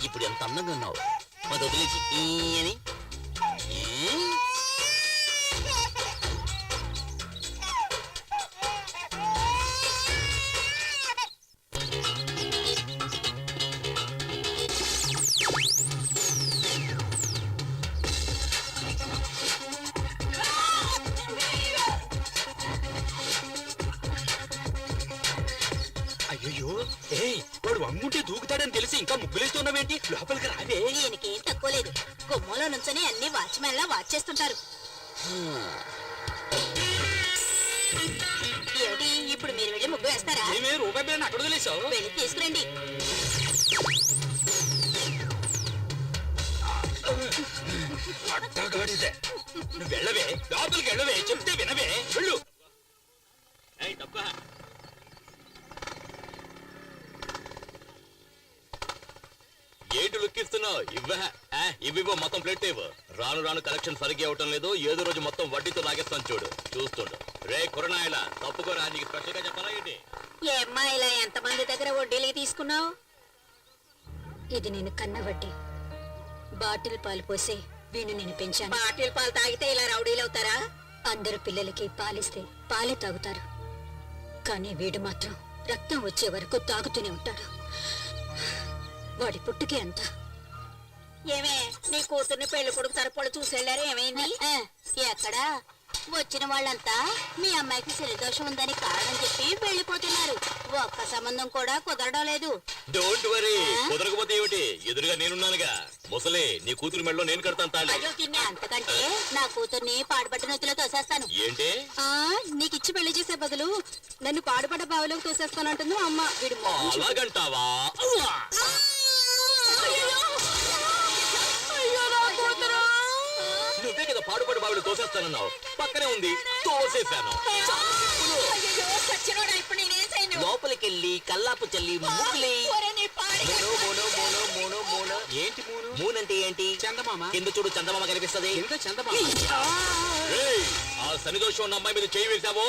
ఇప్పుడు ఎంత అందంగా ఉన్నావు. అది వదిలేసి అని అయ్యో వాడు అమ్ముంటే దూకుతాడని తెలిసి ఇంకా ముగ్గులేస్తున్నావేంటి? లోపలికి రావే. ఈయనకేం తక్కువ లేదు. గుమ్మంలో నుంచొని అన్ని వాచ్మెన్ లా వాచ్ చేస్తుంటారు. ఏమిటి ఇప్పుడు మీరు వెళ్ళి ముగ్గు వేస్తారా? ఏమే రూపాయి బిళ్ళని అక్కడ వదిలేసావు? వెళ్ళి తీసుకురండి. అడ్డగాడిదే. నువ్వు వెళ్ళవే, లోపలికి వెళ్ళవే, చెప్తే వినవే, వెళ్ళు. ఏంటి లుక్కిస్తున్నావు? ఇవ్వ మొత్తం ప్లేట్ ఇవ్వు. రాను రాను కలెక్షన్ సరిగ్గా అవటం లేదు. ఏదో రోజు మొత్తం వడ్డీతో లాగేస్తాను చూడు. చూస్తుండు. రే కురనాయలా తప్పుకోరా, నీకు స్పెషల్ గా చెప్పాలా ఏంటి? ఏమ్మా ఇలా ఎంతమంది దగ్గర వడ్డీలకి తీసుకున్నావు? ఇది నేను కన్న వడ్డీ. బాటిల్ పాలు పోసే వీణు నేను పెంచాను. బాటిల్ పాలు తాగితే ఇలా రౌడీలు అవుతారా? అందరు పిల్లలకి పాలిస్తే పాలే తాగుతారు. కానీ వీడు మాత్రం రక్తం వచ్చే వరకు తాగుతూనే ఉంటాడు. వాడి పుట్టుకే అంత. ఏమే నీ కూతుర్ని పెళ్లి కొడుకు తరపుడు చూసేళ్ళారు, ఏమైంది? ఎక్కడా వచ్చిన వాళ్ళంతా మీ అమ్మాయికి శనిదోషం ఉందని కారణం చెప్పి వెళ్ళిపోతున్నారు. ఒక్క సంబంధం కూడా కుదరడం లేదు. డోంట్ వరీ, కుదరకపోతే ఏమిటి, ఎదురుగా నేనున్నానుగా. ముసలే, నీ కూతురు మెడలో నేను కడతాను తాళి. అంతకంటే నా కూతుర్ని పాడుపడ్డ నొత్తిలో తోసేస్తాను. ఏంటి? నీకిచ్చి పెళ్లి చేసే బదులు నన్ను పాడుపడ్డ బావిలోకి తోసేస్తానంటుంది అమ్మ. వీడు అలాగంటావా? నువ్వే కదా పాడుపడి బావిలో తోసేస్తానన్నావు. పక్కనే ఉంది, తోసేశాను. లోపలికెళ్ళి కల్లాపు చల్లి ముగ్గులే. ఏంటి మూనంటే ఏంటి? చందమామ. కింద చూడు, చందమామ కనిపిస్తుంది. ఆ శనిదోషం ఉన్న అమ్మాయి మీద చేయి వేసావో.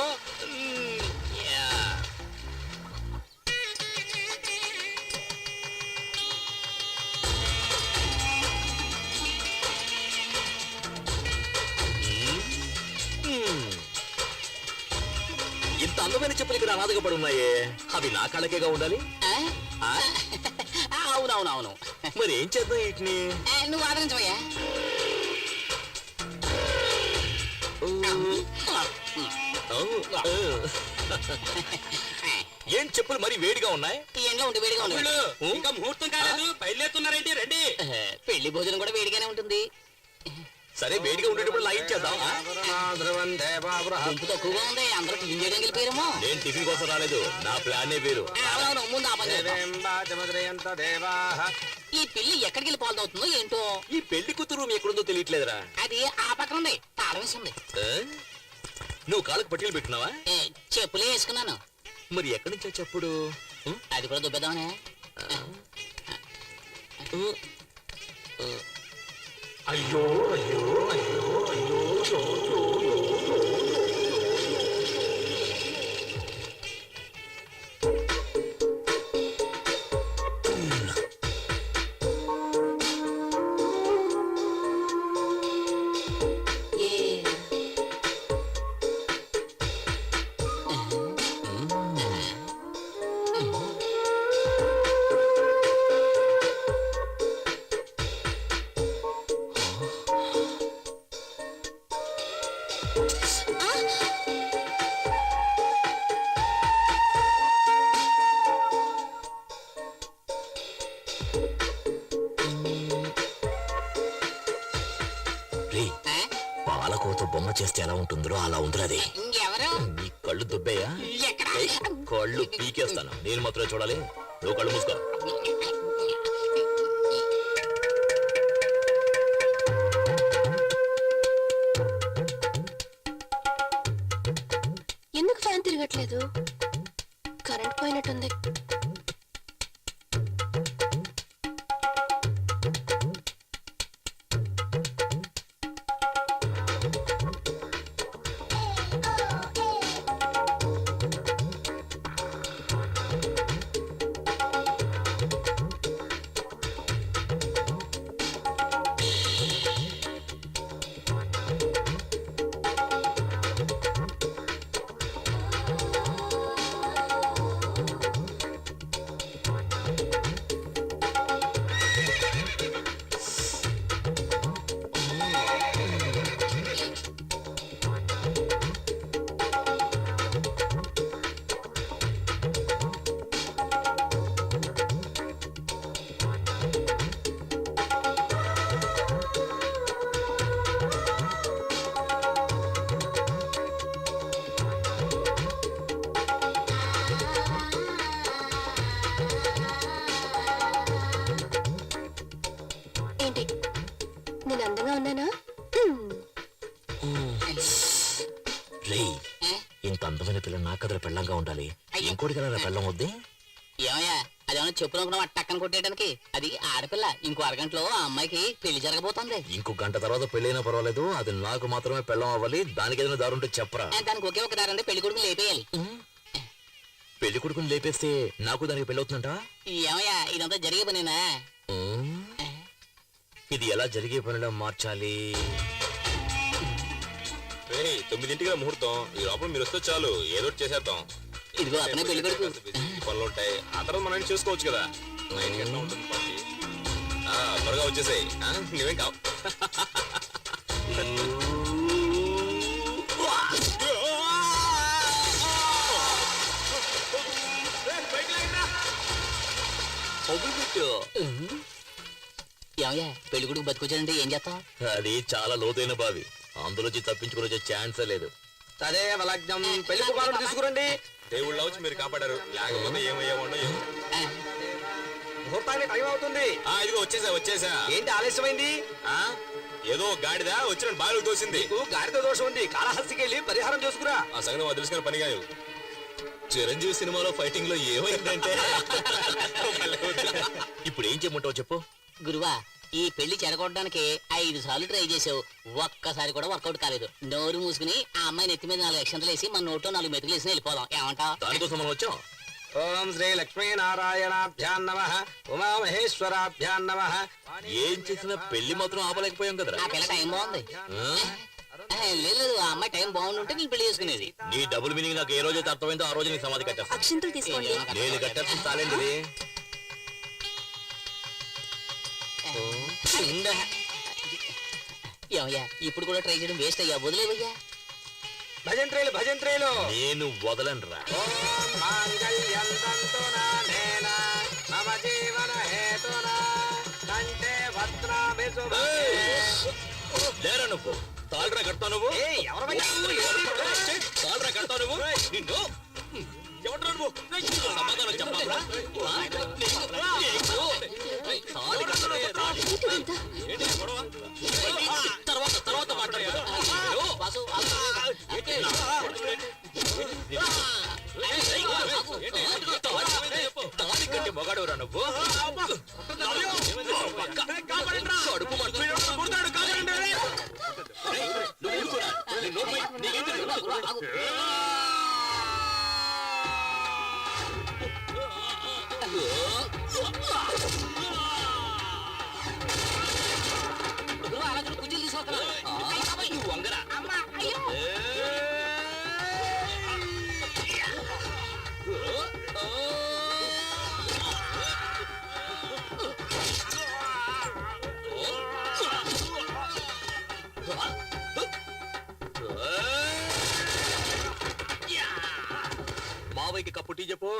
ఇంత అందమైన చెప్పులు ఇక్కడ అనాథగా పడి ఉన్నాయే, అవి నా కళ్ళకేగా ఉండాలి. అవునవునవును. మరి ఏం చేద్దాం వీటిని? నువ్వు ఆదరించవయ్యా. ఏం చెప్పులు మరి వేడిగా ఉన్నాయి? ఎండలో ఉండి వేడిగా ఉన్నాయి. ఇంకా ముహూర్తం కాలేదు, బయలుదేరుతున్నారేంటి? రండి. పెళ్లి భోజనం కూడా వేడిగానే ఉంటుంది. సరే, వేడిగా ఉండేటప్పుడు లాగించేద్దాం. గుంపు తక్కువగా ఉంది, అందరూ టిఫిన్ చేయడానికి వెళ్ళిపోయారేమో. నేను టిఫిన్ కోసం రాలేదు, నా ప్లానే వేరు. ముందు ఈ పిల్లి ఎక్కడికి వెళ్ళి పాల్దవుతుందో ఏంటో. ఈ పెళ్లి కూతురు ఎక్కడుందో తెలియట్లేదురా. అది ఆ పక్కన ఉంది, తాళం వేసింది. నువ్వు కాళ్ళకు పట్టీలు పెట్టినావా? చెప్పులే వేసుకున్నాను. మరి ఎక్కడి నుంచో చెప్పుడు? అది కూడా దుబ్బేద్దామనే. అయ్యో అయ్యో అయ్యో అయ్యో. బొమ్మ చేస్తే ఎలా ఉంటుందో అలా ఉందిరది. నీ కళ్ళు దుబ్బయ్యా? కళ్ళు పీకేస్తాను. నేను మాత్రమే చూడాలి, నువ్వు కళ్ళు మూసుకో. ఎందుకు ఫ్యాన్ తిరగట్లేదు? కరెంట్ పోయినట్టుంది. కదల పెళ్ళంగా ఉండాలి. ఇంకోటి కదా పెళ్ళం వద్దే. ఏమయ్యా అదేమన్నా చెప్పులనుకున్నావు టక్కన కొట్టేయడానికి? అది ఆడపిల్ల. ఇంకో అరగంటలో ఆ అమ్మాయికి పెళ్లి జరగబోతోంది. ఇంకో గంట తర్వాత పెళ్ళైనా పర్వాలేదు, అది నాకు మాత్రమే పెళ్ళం అవ్వాలి. దానికి ఏదైనా దారుంటే చెప్పరా. దానికి ఒకే ఒక దారంటే పెళ్లి కొడుకుని లేపేయాలి. పెళ్లి కొడుకుని లేపేస్తే నాకు దానికి పెళ్ళవుతుందంట. ఏమయ్యా ఇదంతా జరిగే పనేనా? ఇది ఎలా జరిగే పనిలో మార్చాలి? 9ంటికి ముహూర్తం. ఈ లోపల మీరు వస్తే చాలు, ఏదో ఒకటి చేసేద్దాం. ఇదిగో అతనే పెళ్లి కొడుకు. పనులు ఉంటాయి, ఆ తర్వాత మనం చూసుకోవచ్చు కదా. నైట్ గంట ఉంటుంది పార్టీ. త్వరగా వచ్చేసాయి, నువ్వేం కావు. ఏమయ్యా పెళ్లి కొడుకు బతుకొచ్చాడంటే ఏం చేస్తాం? అది చాలా లోతైన బావి, అందులోంచి తప్పించుకుని వచ్చే ఛాన్సే లేదు. తదేవ లగ్నం. పెళ్లి కుమారుడు తీసుకురండి. దేవుళ్ళ వచ్చి మీరు కాపాడారు, లేకపోతే ఏమయ్యేవాడో ఏమో. ముహూర్తానికి టైం అవుతుంది. ఇదిగో వచ్చేసా. ఏంటి ఆలస్యమైంది? ఏదో గాడిదా వచ్చిన బావిలో తోసింది. నీకు గాడిద దోషం ఉంది. కాళహస్తికి వెళ్ళి పరిహారం చేసుకురా. ఆ సంగతి మాకు తెలుసుకుని పని కాదు. చిరంజీవి సినిమాలో ఫైటింగ్ లో ఏమైందంటే ఇప్పుడు ఏం చేయమంటావు చెప్పు. గురువా ఈ పెళ్లి చెడగొట్టడానికి 5 సార్లు ట్రై చేసావు, ఒక్కసారి కూడా వర్కౌట్ కాలేదు. నోరు మూసుకుని ఆ అమ్మాయి నెత్తి మీద 4 అక్షంతలు వేసి మన నోట్లో 4 మెతుకులు వేసి వెళ్ళిపోదాం. ఏమంటావ్? దానికోసం మనం వచ్చాం. ఓం శ్రీ లక్ష్మీ నారాయణాభ్యాన్ నమః, ఉమామహేశ్వరాభ్యాన్ నమః. ఏం చేసినా పెళ్లి మాత్రం ఆపలేకపోయాం కదరా. ఆ పిల్ల టైం బాగుంది. లేదు ఆ అమ్మాయి టైం బాగుంటుంటే నేను పెళ్లి చేసుకునేది. నీ డబుల్ మీనింగ్ నాకు ఏ రోజైతే అర్థమైందో ఆ రోజు నీ సమాధి కట్టేస్తా. అక్షింతలు తీసుకోండి. నేను కట్టేస్తాను తాలేంటిది. ఏమయ్యా ఇప్పుడు కూడా ట్రై చేయడం వేస్ట్ అయ్యా, వదిలేవయ్యా. భజంత్రేలు భజంత్రేలు. నేను వదలనురా. ఓం మాంగళ్యం తంతునానేన మమ జీవన హేతునా కంఠే భద్రామి శుభే. లేరా నువ్వు తాళ్ళరా కడతావు నువ్వు. ఏయ్, ఎవరవయ్యా నువ్వు? తాళ్ళరా కడతావు నువ్వు. నిన్ను ఎవడ్రా నువ్వు? సమాధానం చెప్పాలా? తాళి కట్టడమే రాలి. ఏంటి గొడవ? తర్వాత మాట్లాడతాను. వాసు, తాళి కట్టి మొగాడురా నువ్వు. కడుపు మంట. కుర్చీలు తీసుకొస్తున్నా. వంగరా. మావయ్యకి కప్పు టీ చెప్పు.